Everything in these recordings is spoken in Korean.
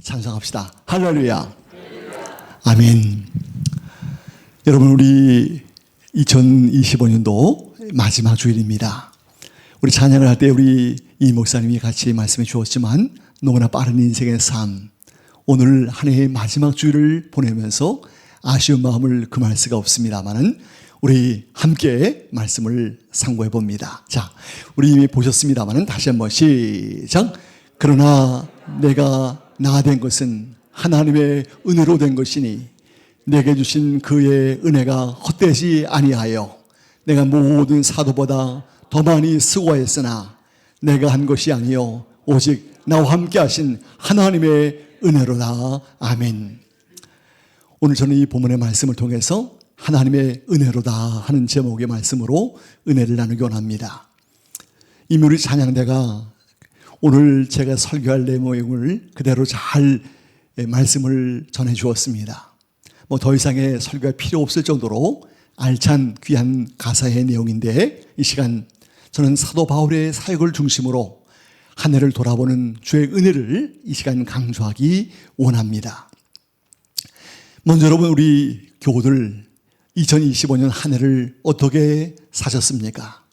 찬송합시다. 할렐루야. 아멘. 여러분, 우리 2025년도 마지막 주일입니다. 우리 찬양을 할 때 우리 이 목사님이 같이 말씀해 주었지만 너무나 빠른 인생의 삶, 오늘 한 해의 마지막 주일을 보내면서 아쉬운 마음을 금할 수가 없습니다만은 우리 함께 말씀을 상고해 봅니다. 자, 우리 이미 보셨습니다만은 다시 한번 시작. 그러나 내가 나 된 것은 하나님의 은혜로 된 것이니 내게 주신 그의 은혜가 헛되지 아니하여 내가 모든 사도보다 더 많이 수고했으나 내가 한 것이 아니요 오직 나와 함께 하신 하나님의 은혜로다. 아멘. 오늘 저는 이 본문의 말씀을 통해서 하나님의 은혜로다 하는 제목의 말씀으로 은혜를 나누기 원합니다. 이미 우리 찬양대가 오늘 제가 설교할 내용을 그대로 잘 말씀을 전해 주었습니다. 더 이상의 설교가 필요 없을 정도로 알찬 귀한 가사의 내용인데, 이 시간 저는 사도 바울의 사역을 중심으로 한 해를 돌아보는 주의 은혜를 이 시간 강조하기 원합니다. 먼저 여러분, 우리 교우들 2025년 한 해를 어떻게 사셨습니까?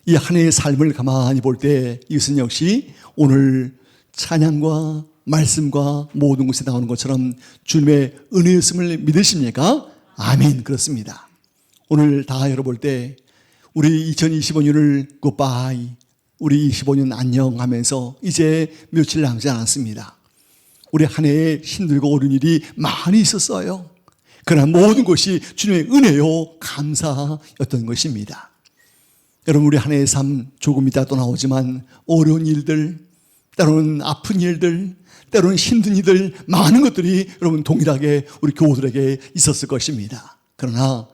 이 한 해의 삶을 가만히 볼 때 이것은 역시 오늘 찬양과 말씀과 모든 곳에 나오는 것처럼 주님의 은혜였음을 믿으십니까? 아멘. 그렇습니다. 오늘 다 열어볼 때 우리 2025년을 굿바이, 우리 25년 안녕 하면서 이제 며칠 남지 않았습니다. 우리 한 해에 힘들고 어려운 일이 많이 있었어요. 그러나 모든 것이 주님의 은혜요 감사였던 것입니다. 여러분, 우리 한 해의 삶 조금 이따 또 나오지만 어려운 일들, 때로는 아픈 일들, 때로는 힘든 일들, 많은 것들이 여러분 동일하게 우리 교우들에게 있었을 것입니다. 그러나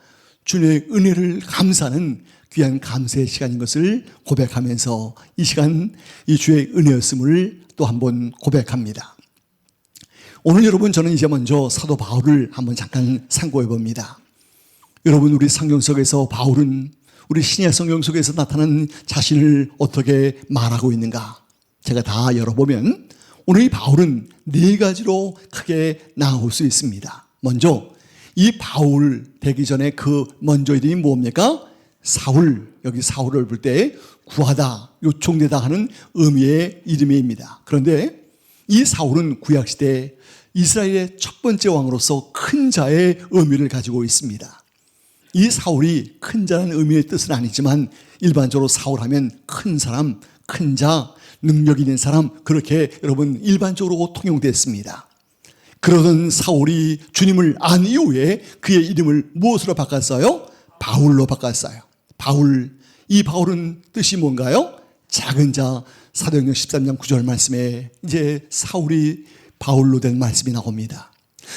주님의 은혜를 감사하는 귀한 감사의 시간인 것을 고백하면서 이 시간 이 주의 은혜였음을 또 한번 고백합니다. 오늘 여러분, 저는 이제 먼저 사도 바울을 한번 잠깐 상고해 봅니다. 여러분, 우리 성경 속에서 바울은 우리 신약 성경 속에서 나타난 자신을 어떻게 말하고 있는가? 제가 다 열어보면 오늘 이 바울은 네 가지로 크게 나올 수 있습니다. 먼저 이 바울 되기 전에 그 먼저 이름이 뭡니까? 사울. 여기 사울을 볼 때 구하다, 요청되다 하는 의미의 이름입니다. 그런데 이 사울은 구약시대 이스라엘의 첫 번째 왕으로서 큰 자의 의미를 가지고 있습니다. 이 사울이 큰 자라는 의미의 뜻은 아니지만 일반적으로 사울하면 큰 사람, 큰 자, 능력 있는 사람, 그렇게 여러분 일반적으로 통용됐습니다. 그러던 사울이 주님을 안 이후에 그의 이름을 무엇으로 바꿨어요? 바울로 바꿨어요. 바울, 이 바울은 뜻이 뭔가요? 작은 자. 사도행전 13장 9절 말씀에 이제 사울이 바울로 된 말씀이 나옵니다.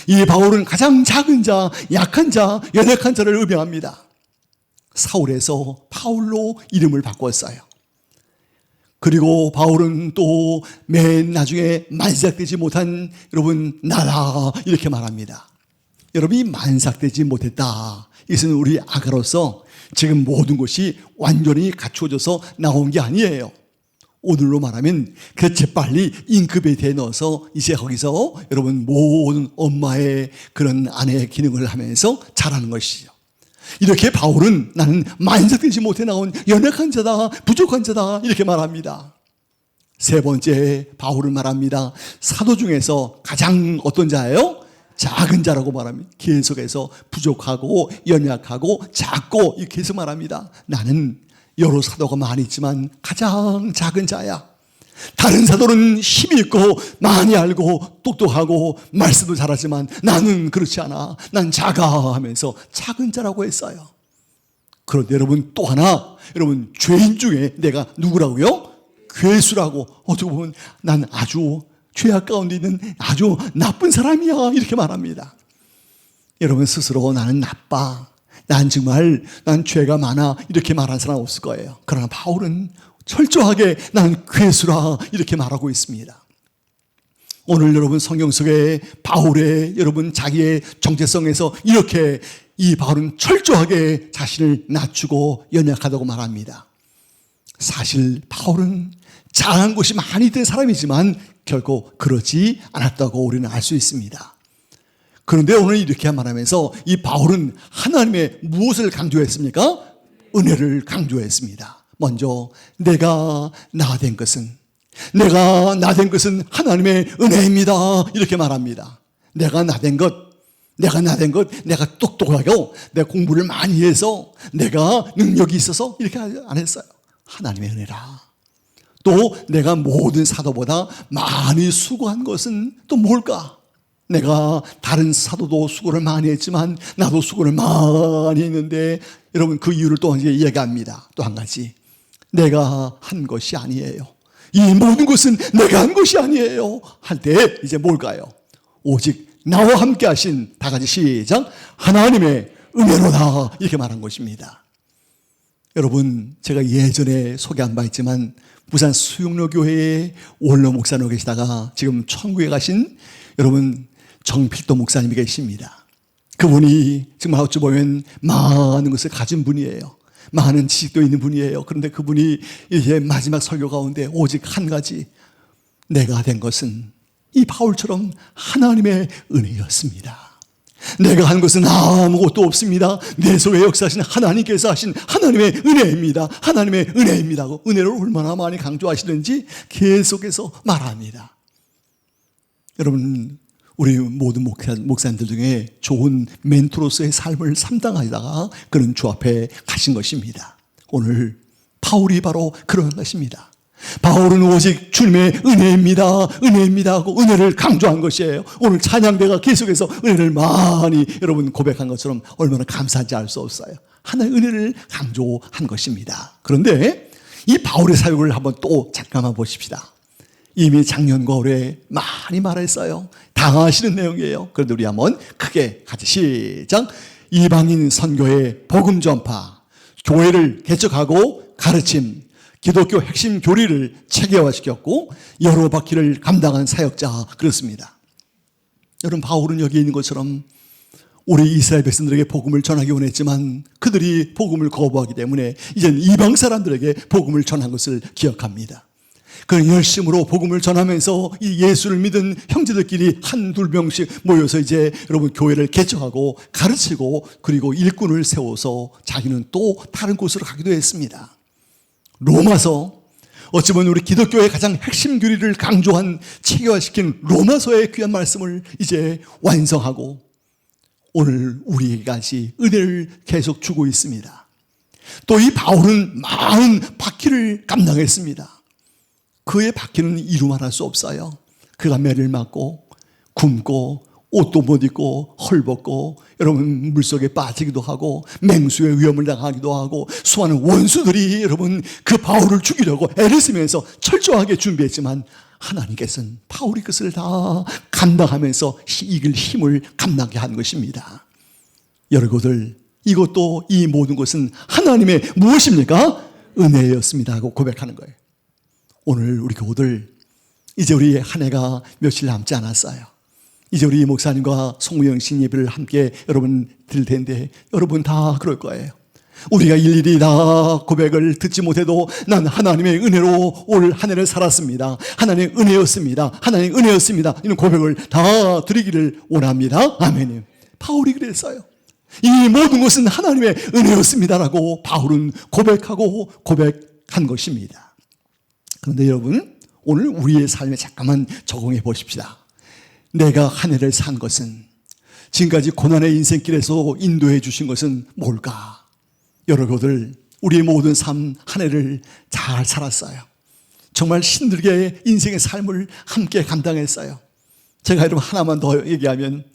이 바울은 가장 작은 자, 약한 자, 연약한 자를 의미합니다. 사울에서 바울로 이름을 바꿨어요. 그리고 바울은 또 맨 나중에 만삭되지 못한 여러분 나라 이렇게 말합니다. 여러분, 이 만삭되지 못했다, 이것은 우리 아가로서 지금 모든 것이 완전히 갖추어져서 나온 게 아니에요. 오늘로 말하면 그 재빨리 잉크베이트에 넣어서 이제 거기서 여러분 모든 엄마의 그런 아내의 기능을 하면서 자라는 것이죠. 이렇게 바울은 나는 만삭되지 못해 나온 연약한 자다, 부족한 자다 이렇게 말합니다. 세 번째, 바울은 말합니다. 사도 중에서 가장 어떤 자예요? 작은 자라고 말합니다. 계속해서 부족하고 연약하고 작고 이렇게 해서 말합니다. 나는 여러 사도가 많이 있지만 가장 작은 자야. 다른 사도는 힘이 있고 많이 알고 똑똑하고 말씀도 잘하지만 나는 그렇지 않아. 난 작아 하면서 작은 자라고 했어요. 그런데 여러분, 또 하나, 여러분 죄인 중에 내가 누구라고요? 괴수라고. 어떻게 보면 난 아주 죄악 가운데 있는 아주 나쁜 사람이야 이렇게 말합니다. 여러분 스스로 나는 나빠, 난 죄가 많아 이렇게 말하는 사람 없을 거예요. 그러나 바울은 철저하게 난 괴수라 이렇게 말하고 있습니다. 오늘 여러분 성경 속에 바울의 여러분 자기의 정체성에서 이렇게 이 바울은 철저하게 자신을 낮추고 연약하다고 말합니다. 사실 바울은 잘한 것이 많이 된 사람이지만 결코 그렇지 않았다고 우리는 알 수 있습니다. 그런데 오늘 이렇게 말하면서 이 바울은 하나님의 무엇을 강조했습니까? 은혜를 강조했습니다. 먼저 내가 나 된 것은 하나님의 은혜입니다. 이렇게 말합니다. 내가 나 된 것, 내가 똑똑하고 내가 공부를 많이 해서 내가 능력이 있어서 이렇게 안 했어요. 하나님의 은혜라. 또 내가 모든 사도보다 많이 수고한 것은 또 뭘까? 내가 다른 사도도 수고를 많이 했지만 나도 수고를 많이 했는데, 여러분 그 이유를 또 이제 이야기합니다. 또 한 가지, 내가 한 것이 아니에요. 이 모든 것은 내가 한 것이 아니에요 할 때 이제 뭘까요? 오직 나와 함께 하신, 다 같이 시작, 하나님의 은혜로다, 이렇게 말한 것입니다. 여러분, 제가 예전에 소개한 바 있지만 부산 수용로 교회에 원로 목사로 계시다가 지금 천국에 가신 여러분 정필도 목사님이 계십니다. 그분이 정말 어찌 보면 많은 것을 가진 분이에요. 많은 지식도 있는 분이에요. 그런데 그분이 이제 마지막 설교 가운데 오직 한 가지, 내가 된 것은 이 바울처럼 하나님의 은혜였습니다. 내가 한 것은 아무것도 없습니다. 내 속에 역사하신 하나님께서 하신 하나님의 은혜입니다. 하나님의 은혜입니다. 은혜를 얼마나 많이 강조하시는지 계속해서 말합니다. 여러분, 우리 모든 목사님들 중에 좋은 멘토로서의 삶을 삶당하다가 그런 주 앞에 가신 것입니다. 오늘 바울이 바로 그런 것입니다. 바울은 오직 주님의 은혜입니다 하고 은혜를 강조한 것이에요. 오늘 찬양대가 계속해서 은혜를 많이 여러분 고백한 것처럼 얼마나 감사한지 알 수 없어요. 하나의 은혜를 강조한 것입니다. 그런데 이 바울의 사역을 한번 또 잠깐만 보십시다. 이미 작년과 올해 많이 말했어요. 당하시는 내용이에요. 그런데 우리 한번 크게 같이 시작. 이방인 선교의 복음 전파, 교회를 개척하고 가르침, 기독교 핵심 교리를 체계화시켰고 여러 바퀴를 감당한 사역자, 그렇습니다. 여러분, 바울은 여기 있는 것처럼 우리 이스라엘 백성들에게 복음을 전하기 원했지만 그들이 복음을 거부하기 때문에 이제는 이방 사람들에게 복음을 전한 것을 기억합니다. 그 열심으로 복음을 전하면서 이 예수를 믿은 형제들끼리 한두 명씩 모여서 이제 여러분 교회를 개척하고 가르치고 그리고 일꾼을 세워서 자기는 또 다른 곳으로 가기도 했습니다. 로마서, 어찌 보면 우리 기독교의 가장 핵심 교리를 강조한 체계화시킨 로마서의 귀한 말씀을 이제 완성하고 오늘 우리에게까지 은혜를 계속 주고 있습니다. 또 이 바울은 많은 박해를 감당했습니다. 그의 박해는 이루말할 수 없어요. 그가 매를 맞고 굶고 옷도 못 입고 헐벗고 여러분 물속에 빠지기도 하고 맹수의 위험을 당하기도 하고 수많은 원수들이 여러분 그 바울을 죽이려고 애를 쓰면서 철저하게 준비했지만 하나님께서는 바울이 그것을 다 감당하면서 이길 힘을 감당하게 한 것입니다. 여러분들, 이것도 이 모든 것은 하나님의 무엇입니까? 은혜였습니다 하고 고백하는 거예요. 오늘 우리 교우들, 이제 우리 한 해가 며칠 남지 않았어요. 이제 우리 목사님과 송무영 씨 예배를 함께 여러분 드릴 텐데 여러분 다 그럴 거예요. 우리가 일일이 다 고백을 듣지 못해도 난 하나님의 은혜로 올 한 해를 살았습니다. 하나님의 은혜였습니다. 하나님의 은혜였습니다. 이런 고백을 다 드리기를 원합니다. 아멘. 바울이 그랬어요. 이 모든 것은 하나님의 은혜였습니다라고 바울은 고백한 것입니다. 그런데 여러분, 오늘 우리의 삶에 잠깐만 적용해 보십시다. 내가 한 해를 산 것은, 지금까지 고난의 인생길에서 인도해 주신 것은 뭘까? 여러분들, 우리의 모든 삶 한 해를 잘 살았어요. 정말 힘들게 인생의 삶을 함께 감당했어요. 제가 여러분 하나만 더 얘기하면,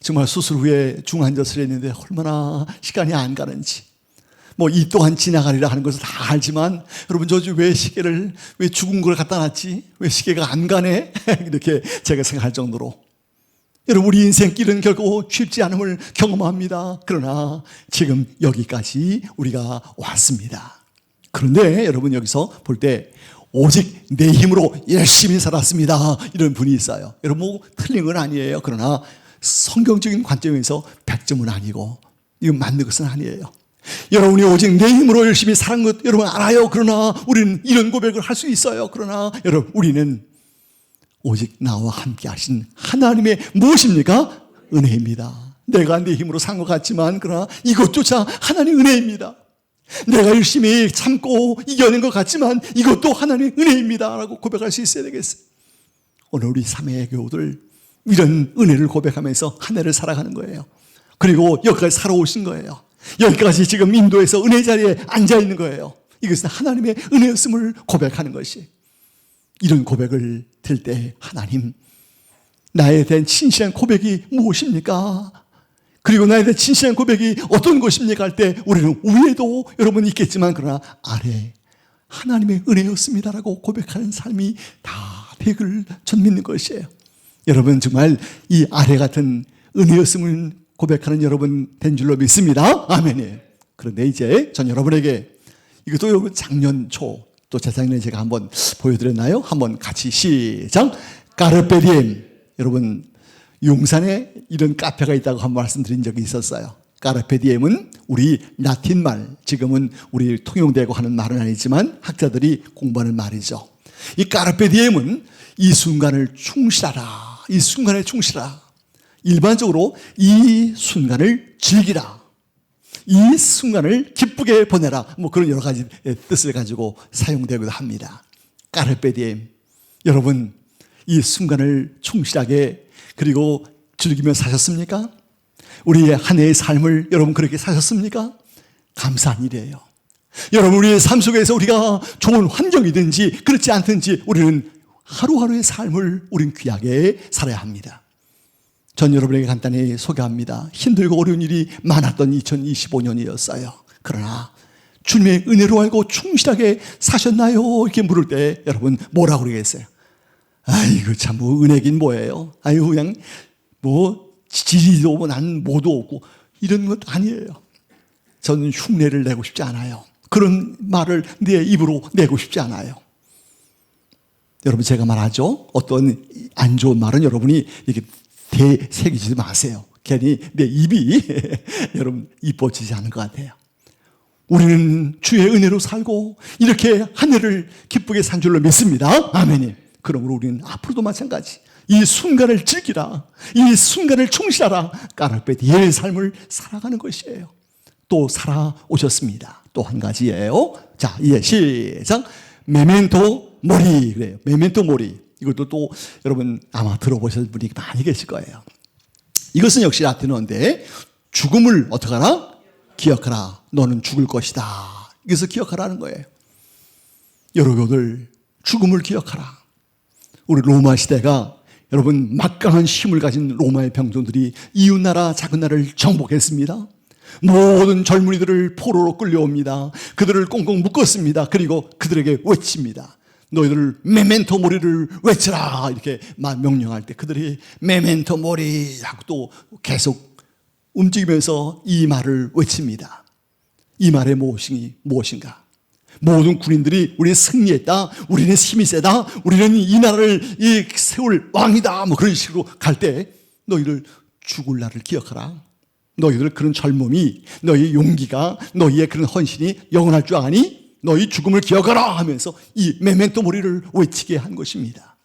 정말 수술 후에 중환자실에 있는데 얼마나 시간이 안 가는지, 이 또한 지나가리라 하는 것을 다 알지만 여러분, 저 왜 시계를, 왜 죽은 걸 갖다 놨지? 왜 시계가 안 가네? 이렇게 제가 생각할 정도로 여러분, 우리 인생길은 결코 쉽지 않음을 경험합니다. 그러나 지금 여기까지 우리가 왔습니다. 그런데 여러분, 여기서 볼 때 오직 내 힘으로 열심히 살았습니다, 이런 분이 있어요. 여러분, 틀린 건 아니에요. 그러나 성경적인 관점에서 100점은 아니고 이건 맞는 것은 아니에요. 여러분이 오직 내 힘으로 열심히 살은 것 여러분 알아요. 그러나 우리는 이런 고백을 할 수 있어요. 그러나 여러분, 우리는 오직 나와 함께 하신 하나님의 무엇입니까? 은혜입니다. 내가 내 힘으로 산 것 같지만 그러나 이것조차 하나님의 은혜입니다. 내가 열심히 참고 이겨낸 것 같지만 이것도 하나님의 은혜입니다 라고 고백할 수 있어야 되겠어요. 오늘 우리 삼위의 교우들 이런 은혜를 고백하면서 한 해를 살아가는 거예요. 그리고 여기까지 살아오신 거예요. 여기까지 지금 인도에서 은혜 자리에 앉아있는 거예요. 이것은 하나님의 은혜였음을 고백하는 것이, 이런 고백을 들 때 하나님, 나에 대한 진실한 고백이 무엇입니까? 그리고 나에 대한 진실한 고백이 어떤 것입니까? 할 때 우리는 위에도 여러분 있겠지만 그러나 아래 하나님의 은혜였습니다라고 고백하는 삶이 다 되기를 전 믿는 것이에요. 여러분 정말 이 아래 같은 은혜였음을 고백하는 여러분 된 줄로 믿습니다. 아멘이에요. 그런데 이제 전 여러분에게 이것도 여러분 작년 초 또 재작년에 제가 한번 보여드렸나요? 한번 같이 시작. 까르페디엠. 여러분 용산에 이런 카페가 있다고 한번 말씀드린 적이 있었어요. 까르페디엠은 우리 라틴 말, 지금은 우리 통용되고 하는 말은 아니지만 학자들이 공부하는 말이죠. 이 까르페디엠은 이 순간을 충실하라, 이 순간에 충실하라. 일반적으로 이 순간을 즐기라, 이 순간을 기쁘게 보내라, 뭐 그런 여러 가지 뜻을 가지고 사용되기도 합니다. 까르페디엠. 여러분 이 순간을 충실하게 그리고 즐기며 사셨습니까? 우리의 한 해의 삶을 여러분 그렇게 사셨습니까? 감사한 일이에요. 여러분 우리의 삶 속에서 우리가 좋은 환경이든지 그렇지 않든지 우리는 하루하루의 삶을 우린 귀하게 살아야 합니다. 전 여러분에게 간단히 소개합니다. 힘들고 어려운 일이 많았던 2025년이었어요. 그러나 주님의 은혜로 알고 충실하게 사셨나요? 이렇게 물을 때 여러분 뭐라고 그러겠어요? 아이고 참 뭐 은혜긴 뭐예요? 아이고 그냥 뭐 지리도 뭐 난 뭐도 없고 이런 것 아니에요. 저는 흉내를 내고 싶지 않아요. 그런 말을 내 입으로 내고 싶지 않아요. 여러분 제가 말하죠. 어떤 안 좋은 말은 여러분이 이렇게 대새기지 마세요. 괜히 내 입이 여러분 이뻐지지 않을 것 같아요. 우리는 주의 은혜로 살고 이렇게 한 해를 기쁘게 산 줄로 믿습니다. 아멘이. 그러므로 우리는 앞으로도 마찬가지 이 순간을 즐기라, 이 순간을 충실하라, 까르페디엠의 삶을 살아가는 것이에요. 또 살아오셨습니다. 또 한 가지예요. 자, 이제 시작. 메멘토 모리. 그래요. 메멘토 모리. 이것도 또 여러분 아마 들어보셨을 분이 많이 계실 거예요. 이것은 역시 라틴어인데 죽음을 어떻게 하라? 기억하라. 너는 죽을 것이다. 그래서 기억하라는 거예요. 여러분들 죽음을 기억하라. 우리 로마 시대가 여러분 막강한 힘을 가진 로마의 병정들이 이웃나라 작은 나라를 정복했습니다. 모든 젊은이들을 포로로 끌려옵니다. 그들을 꽁꽁 묶었습니다. 그리고 그들에게 외칩니다. 너희들 메멘토 모리를 외쳐라 이렇게 명령할 때 그들이 메멘토 모리 하고 또 계속 움직이면서 이 말을 외칩니다. 이 말의 무엇인가? 모든 군인들이 우리는 승리했다, 우리는 힘이 세다, 우리는 이 나라를 세울 왕이다, 뭐 그런 식으로 갈 때 너희들 죽을 날을 기억하라. 너희들 그런 젊음이, 너희 용기가, 너희의 그런 헌신이 영원할 줄 아니? 너희 죽음을 기억하라 하면서 이 메멘토 모리를 외치게 한 것입니다.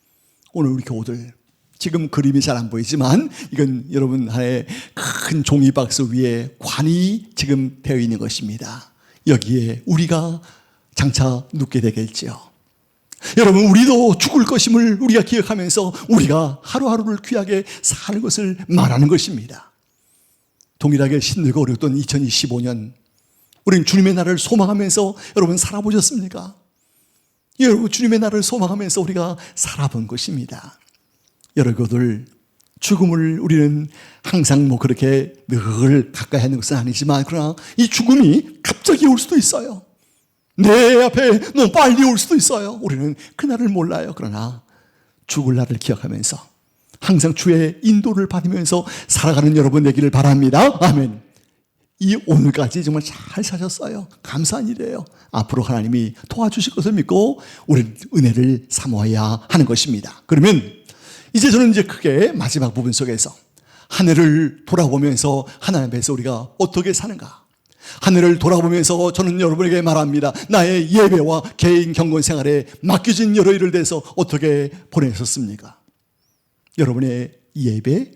오늘 우리 교우들 지금 그림이 잘 안 보이지만 이건 여러분 하나의 큰 종이박스 위에 관이 지금 되어 있는 것입니다. 여기에 우리가 장차 눕게 되겠지요. 여러분 우리도 죽을 것임을 우리가 기억하면서 우리가 하루하루를 귀하게 사는 것을 말하는 것입니다. 동일하게 힘들고 어려웠던 2025년 우리는 주님의 나라를 소망하면서 여러분 살아보셨습니까? 여러분 주님의 나라를 소망하면서 우리가 살아본 것입니다. 여러분들 죽음을 우리는 항상 뭐 그렇게 늘 가까이 하는 것은 아니지만 그러나 이 죽음이 갑자기 올 수도 있어요. 내 앞에 너무 빨리 올 수도 있어요. 우리는 그날을 몰라요. 그러나 죽을 날을 기억하면서 항상 주의 인도를 받으면서 살아가는 여러분 되기를 바랍니다. 아멘. 이 오늘까지 정말 잘 사셨어요. 감사한 일이에요. 앞으로 하나님이 도와주실 것을 믿고 우리는 은혜를 사모해야 하는 것입니다. 그러면 이제 저는 이제 크게 마지막 부분 속에서 한 해를 돌아보면서 하나님 앞에서 우리가 어떻게 사는가, 한 해를 돌아보면서 저는 여러분에게 말합니다. 나의 예배와 개인 경건 생활에 맡겨진 여러 일을 대해서 어떻게 보내셨습니까? 여러분의 예배,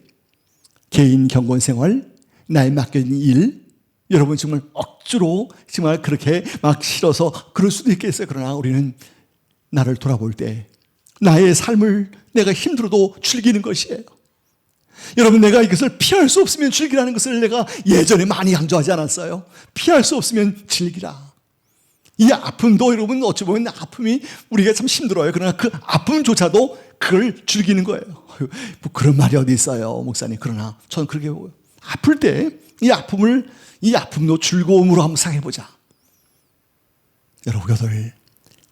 개인 경건 생활, 나에 맡겨진 일, 여러분 정말 억지로 정말 그렇게 막 싫어서 그럴 수도 있겠어요. 그러나 우리는 나를 돌아볼 때 나의 삶을 내가 힘들어도 즐기는 것이에요. 여러분, 내가 이것을 피할 수 없으면 즐기라는 것을 내가 예전에 많이 강조하지 않았어요? 피할 수 없으면 즐기라. 이 아픔도 여러분 어찌 보면 아픔이 우리가 참 힘들어요. 그러나 그 아픔조차도 그걸 즐기는 거예요. 뭐 그런 말이 어디 있어요, 목사님. 그러나 저는 그렇게 보고요. 아플 때 이 아픔도 즐거움으로 한번 생각해보자. 여러분,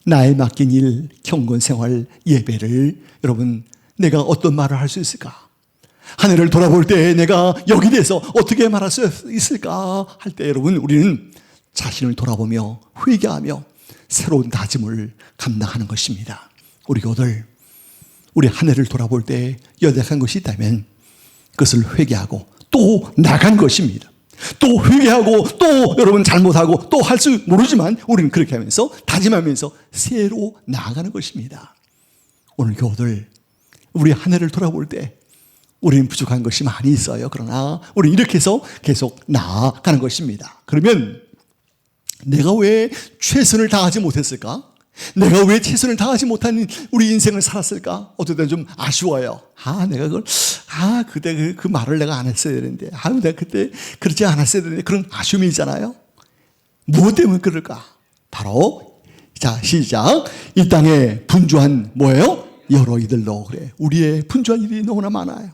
나에 맡긴 일, 경건 생활, 예배를 여러분 내가 어떤 말을 할 수 있을까? 하늘을 돌아볼 때 내가 여기 대해서 어떻게 말할 수 있을까 할 때 여러분 우리는 자신을 돌아보며 회개하며 새로운 다짐을 감당하는 것입니다. 우리 교들 우리 한 해를 돌아볼 때 연약한 것이 있다면 그것을 회개하고 또 나간 것입니다. 또 회개하고 또 여러분 잘못하고 또 할 수 모르지만 우리는 그렇게 하면서 다짐하면서 새로 나아가는 것입니다. 오늘 교들 우리 한 해를 돌아볼 때 우리는 부족한 것이 많이 있어요. 그러나 우리는 이렇게 해서 계속 나아가는 것입니다. 그러면 내가 왜 최선을 다하지 못했을까? 내가 왜 최선을 다하지 못한 우리 인생을 살았을까? 어떨 때는 좀 아쉬워요. 내가 그때 그 말을 내가 안 했어야 되는데, 내가 그때 그렇지 않았어야 되는데, 그런 아쉬움이 있잖아요. 무엇 때문에 그럴까? 바로, 자, 시작. 이 땅에 분주한 뭐예요? 여러 이들로. 그래. 우리의 분주한 일이 너무나 많아요.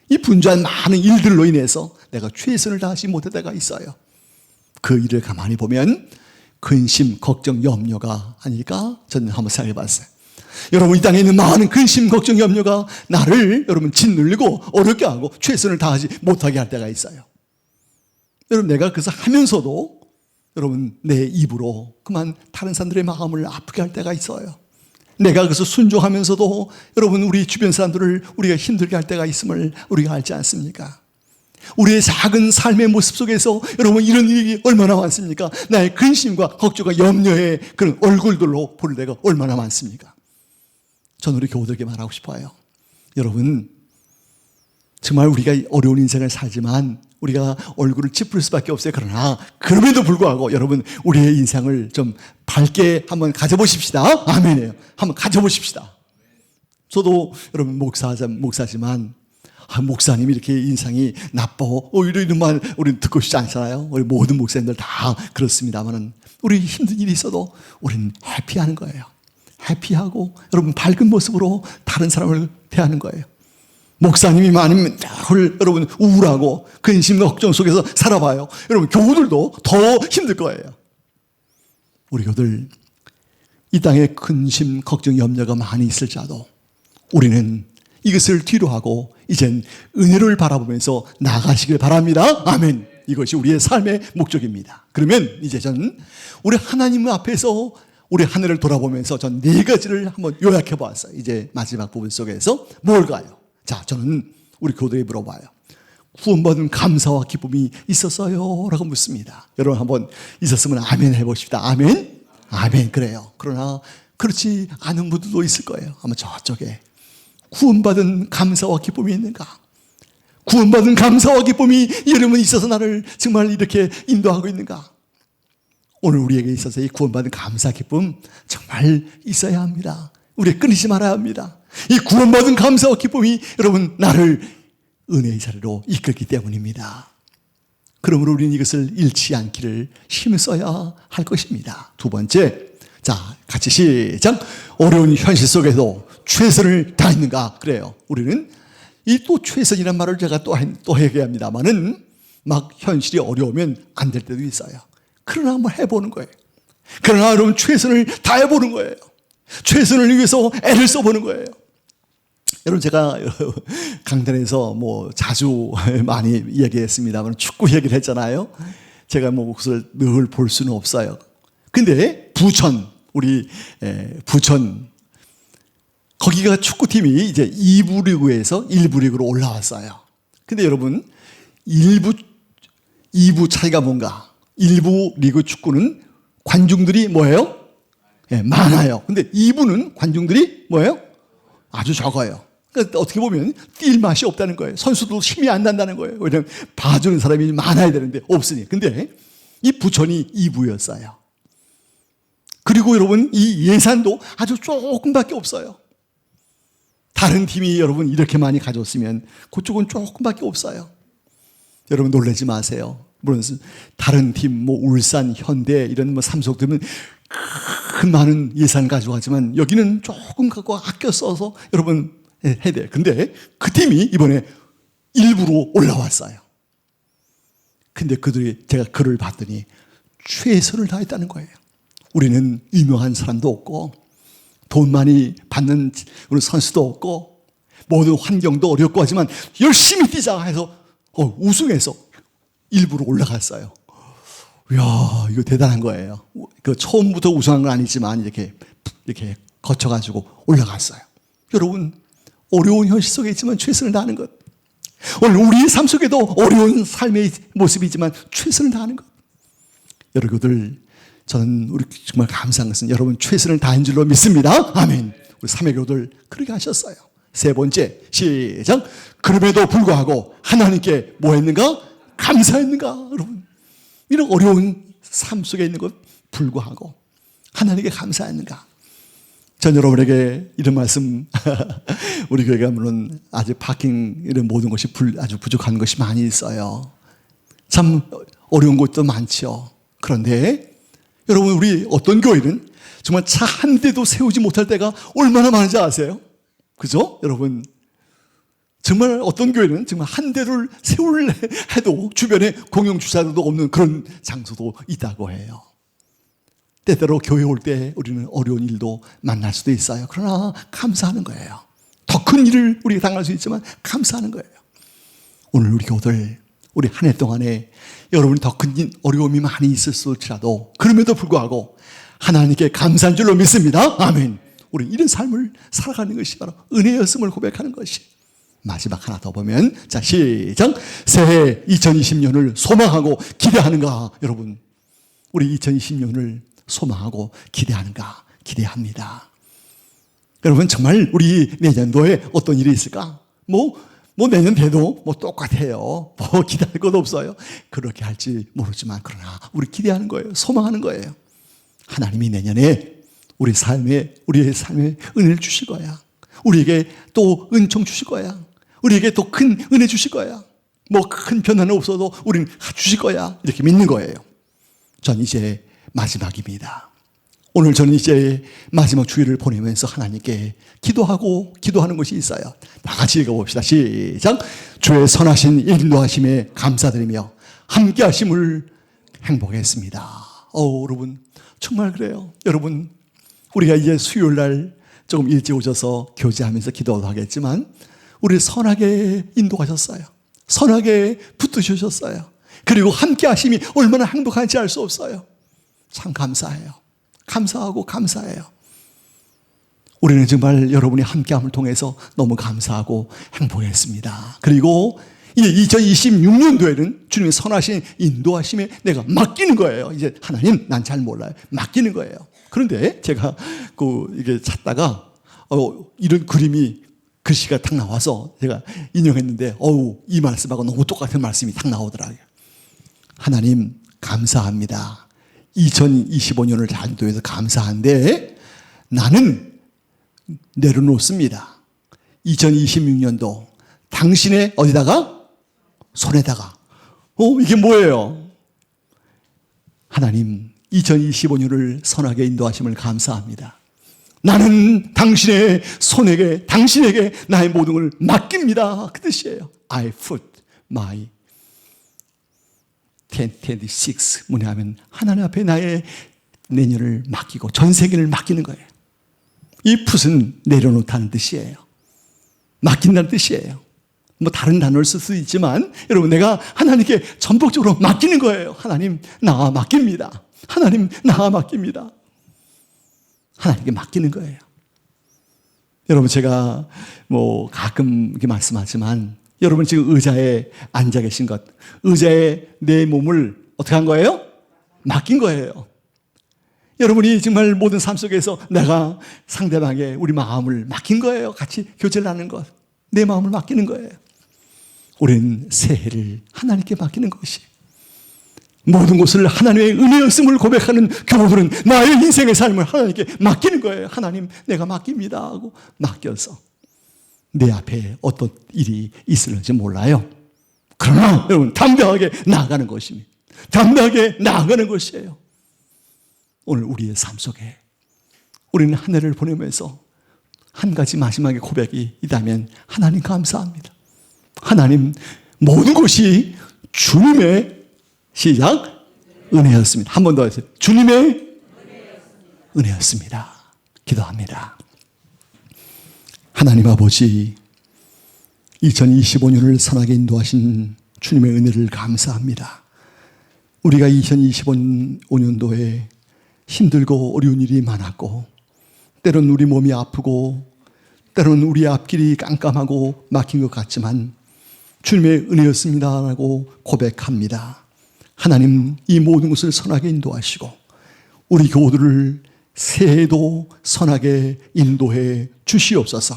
이 분주한 많은 일들로 인해서 내가 최선을 다하지 못할 때가 있어요. 그 일을 가만히 보면 근심, 걱정, 염려가 아닐까? 저는 한번 생각해 봤어요. 여러분, 이 땅에 있는 많은 근심, 걱정, 염려가 나를 여러분 짓눌리고 어렵게 하고 최선을 다하지 못하게 할 때가 있어요. 여러분, 내가 그래서 하면서도 여러분 내 입으로 그만 다른 사람들의 마음을 아프게 할 때가 있어요. 내가 그래서 순종하면서도 여러분 우리 주변 사람들을 우리가 힘들게 할 때가 있음을 우리가 알지 않습니까? 우리의 작은 삶의 모습 속에서 여러분 이런 일이 얼마나 많습니까? 나의 근심과 걱정과 염려의 그런 얼굴들로 볼 때가 얼마나 많습니까? 저는 우리 교우들에게 말하고 싶어요. 여러분, 정말 우리가 어려운 인생을 살지만 우리가 얼굴을 찌푸릴 수밖에 없어요. 그러나 그럼에도 불구하고 여러분 우리의 인생을 좀 밝게 한번 가져보십시다. 아멘이에요. 한번 가져보십시다. 저도 여러분 목사지만 목사님이 이렇게 인상이 나빠 이런 말 우리는 듣고 싶지 않잖아요. 우리 모든 목사님들 다 그렇습니다만 우리 힘든 일이 있어도 우리는 해피하는 거예요. 해피하고 여러분 밝은 모습으로 다른 사람을 대하는 거예요. 목사님이 많으면 여러분 우울하고 근심 걱정 속에서 살아봐요. 여러분 교우들도 더 힘들 거예요. 우리 교우들 이 땅에 근심 걱정 염려가 많이 있을지라도 우리는 이것을 뒤로 하고 이젠 은혜를 바라보면서 나가시길 바랍니다. 아멘. 이것이 우리의 삶의 목적입니다. 그러면 이제 저는 우리 하나님 앞에서 우리 하늘을 돌아보면서 전 4가지를 한번 요약해 보았어요. 이제 마지막 부분 속에서 뭘까요? 자, 저는 우리 교도에 물어봐요. 구원받은 감사와 기쁨이 있었어요? 라고 묻습니다. 여러분 한번 있었으면 아멘 해보십시다. 아멘? 아멘. 그래요. 그러나 그렇지 않은 분들도 있을 거예요. 아마 저쪽에 구원받은 감사와 기쁨이 있는가? 구원받은 감사와 기쁨이 여러분 있어서 나를 정말 이렇게 인도하고 있는가? 오늘 우리에게 있어서 이 구원받은 감사 기쁨 정말 있어야 합니다. 우리 끊이지 말아야 합니다. 이 구원받은 감사와 기쁨이 여러분 나를 은혜의 자리로 이끌기 때문입니다. 그러므로 우리는 이것을 잃지 않기를 힘써야 할 것입니다. 두 번째, 자 같이 시작. 어려운 현실 속에도 최선을 다했는가? 그래요. 우리는 이 또 최선이란 말을 제가 또 얘기합니다만은 막 현실이 어려우면 안 될 때도 있어요. 그러나 한번 해보는 거예요. 그러나 여러분 최선을 다해보는 거예요. 최선을 위해서 애를 써보는 거예요. 여러분 제가 강단에서 뭐 자주 많이 얘기했습니다만 축구 얘기를 했잖아요. 제가 뭐 그것을 늘 볼 수는 없어요. 근데 부천 우리 부천 거기가 축구팀이 이제 2부 리그에서 1부 리그로 올라왔어요. 근데 여러분 2부 차이가 뭔가? 1부 리그 축구는 관중들이 뭐예요? 많아요. 근데 2부는 관중들이 뭐예요? 아주 적어요. 그러니까 어떻게 보면 뛸 맛이 없다는 거예요. 선수도 힘이 안 난다는 거예요. 왜냐하면 봐주는 사람이 많아야 되는데 없으니. 근데 이 부천이 2부였어요. 그리고 여러분 이 예산도 아주 조금밖에 없어요. 다른 팀이 여러분 이렇게 많이 가졌으면 그쪽은 조금밖에 없어요. 여러분 놀라지 마세요. 물론 다른 팀, 뭐 울산, 현대 이런 뭐 삼성들은 큰 많은 예산 가져가지만 여기는 조금 갖고 아껴 써서 여러분 해야 돼요. 근데 그 팀이 이번에 일부로 올라왔어요. 근데 그들이 제가 글을 봤더니 최선을 다했다는 거예요. 우리는 유명한 사람도 없고 돈 많이 받는 우리 선수도 없고 모든 환경도 어렵고 하지만 열심히 뛰자 해서 우승해서 일부러 올라갔어요. 이야, 이거 대단한 거예요. 그 처음부터 우승한 건 아니지만 이렇게 거쳐가지고 올라갔어요. 여러분, 어려운 현실 속에 있지만 최선을 다하는 것. 오늘 우리의 삶 속에도 어려운 삶의 모습이지만 최선을 다하는 것. 여러분들, 저는 우리 정말 감사한 것은 여러분 최선을 다한 줄로 믿습니다. 아멘. 우리 사매교들 그렇게 하셨어요. 세 번째, 시작. 그럼에도 불구하고 하나님께 뭐 했는가? 감사했는가? 여러분, 이런 어려운 삶 속에 있는 것 불구하고 하나님께 감사했는가? 전 여러분에게 이런 말씀, 우리 교회가 물론 아직 파킹 이런 모든 것이 아주 부족한 것이 많이 있어요. 참 어려운 곳도 많죠. 그런데 여러분, 우리 어떤 교회는 정말 차 한 대도 세우지 못할 때가 얼마나 많은지 아세요? 그죠? 여러분, 정말 어떤 교회는 정말 한 대를 세울래 해도 주변에 공용주차도 없는 그런 장소도 있다고 해요. 때때로 교회 올 때 우리는 어려운 일도 만날 수도 있어요. 그러나 감사하는 거예요. 더 큰 일을 우리가 당할 수 있지만 감사하는 거예요. 오늘 우리 교들, 우리 한 해 동안에 여러분이 더 큰 어려움이 많이 있을지라도 그럼에도 불구하고 하나님께 감사한 줄로 믿습니다. 아멘. 우리 이런 삶을 살아가는 것이 바로 은혜였음을 고백하는 것이. 마지막 하나 더 보면, 자, 시작. 새해 2020년을 소망하고 기대하는가? 여러분, 우리 2020년을 소망하고 기대하는가? 기대합니다. 여러분, 정말 우리 내년도에 어떤 일이 있을까? 뭐 내년 돼도 똑같아요. 기대할 것도 없어요. 그렇게 할지 모르지만, 그러나 우리 기대하는 거예요. 소망하는 거예요. 하나님이 내년에 우리의 삶에 은혜를 주실 거야. 우리에게 또 은총 주실 거야. 우리에게 또 큰 은혜 주실 거야. 큰 변화는 없어도 우리는 주실 거야. 이렇게 믿는 거예요. 전 이제 마지막입니다. 오늘 저는 이제 마지막 주일을 보내면서 하나님께 기도하는 것이 있어요. 다 같이 읽어봅시다. 시작. 주의 선하신 인도하심에 감사드리며 함께 하심을 행복했습니다. 여러분, 정말 그래요. 여러분, 우리가 이제 수요일 날 조금 일찍 오셔서 교제하면서 기도도 하겠지만 우리 선하게 인도하셨어요. 선하게 붙드셔셨어요. 그리고 함께 하심이 얼마나 행복한지 알 수 없어요. 참 감사해요. 감사하고 감사해요. 우리는 정말 여러분이 함께함을 통해서 너무 감사하고 행복했습니다. 그리고 이제 2026년도에는 주님의 선하신 인도하심에 내가 맡기는 거예요. 이제 하나님, 난 잘 몰라요. 맡기는 거예요. 그런데 제가 이게 찾다가 이런 글씨가 딱 나와서 제가 인용했는데 이 말씀하고 너무 똑같은 말씀이 딱 나오더라고요. 하나님, 감사합니다. 2025년을 잘 인도해서 감사한데 나는 내려놓습니다. 2026년도 당신의 어디다가? 손에다가. 이게 뭐예요? 하나님, 2025년을 선하게 인도하심을 감사합니다. 나는 당신의 손에게, 당신에게 나의 모든 걸 맡깁니다. 그 뜻이에요. I put my 1026 뭐냐면 하나님 앞에 나의 내년을 맡기고 전 세계를 맡기는 거예요. 이 put은 내려놓다는 뜻이에요. 맡긴다는 뜻이에요. 다른 단어를 쓸 수 있지만 여러분, 내가 하나님께 전폭적으로 맡기는 거예요. 하나님, 나 맡깁니다. 하나님, 나 맡깁니다. 하나님께 맡기는 거예요. 여러분, 제가 가끔 이렇게 말씀하지만 여러분 지금 의자에 앉아 계신 것, 의자에 내 몸을 어떻게 한 거예요? 맡긴 거예요. 여러분이 정말 모든 삶 속에서 내가 상대방의 우리 마음을 맡긴 거예요. 같이 교제를 하는 것. 내 마음을 맡기는 거예요. 우리는 새해를 하나님께 맡기는 것이, 모든 것을 하나님의 은혜였음을 고백하는 교우들은 나의 인생의 삶을 하나님께 맡기는 거예요. 하나님, 내가 맡깁니다 하고 맡겨서 내 앞에 어떤 일이 있을지 몰라요. 그러나 여러분, 담대하게 나아가는 것입니다. 담대하게 나아가는 것이에요. 오늘 우리의 삶 속에 우리는 한 해를 보내면서 한 가지 마지막에 고백이 있다면, 하나님 감사합니다. 하나님, 모든 것이 주님의 시작 은혜였습니다. 한 번 더 하세요. 주님의 은혜였습니다. 기도합니다. 하나님 아버지, 2025년을 선하게 인도하신 주님의 은혜를 감사합니다. 우리가 2025년도에 힘들고 어려운 일이 많았고, 때로는 우리 몸이 아프고, 때로는 우리 앞길이 깜깜하고 막힌 것 같지만 주님의 은혜였습니다라고 고백합니다. 하나님, 이 모든 것을 선하게 인도하시고 우리 교우들을 새해에도 선하게 인도해 주시옵소서.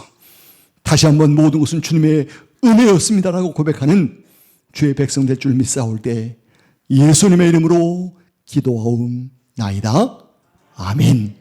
다시 한번 모든 것은 주님의 은혜였습니다라고 고백하는 주의 백성 될 줄 믿사올 때 예수님의 이름으로 기도하옵나이다. 아멘.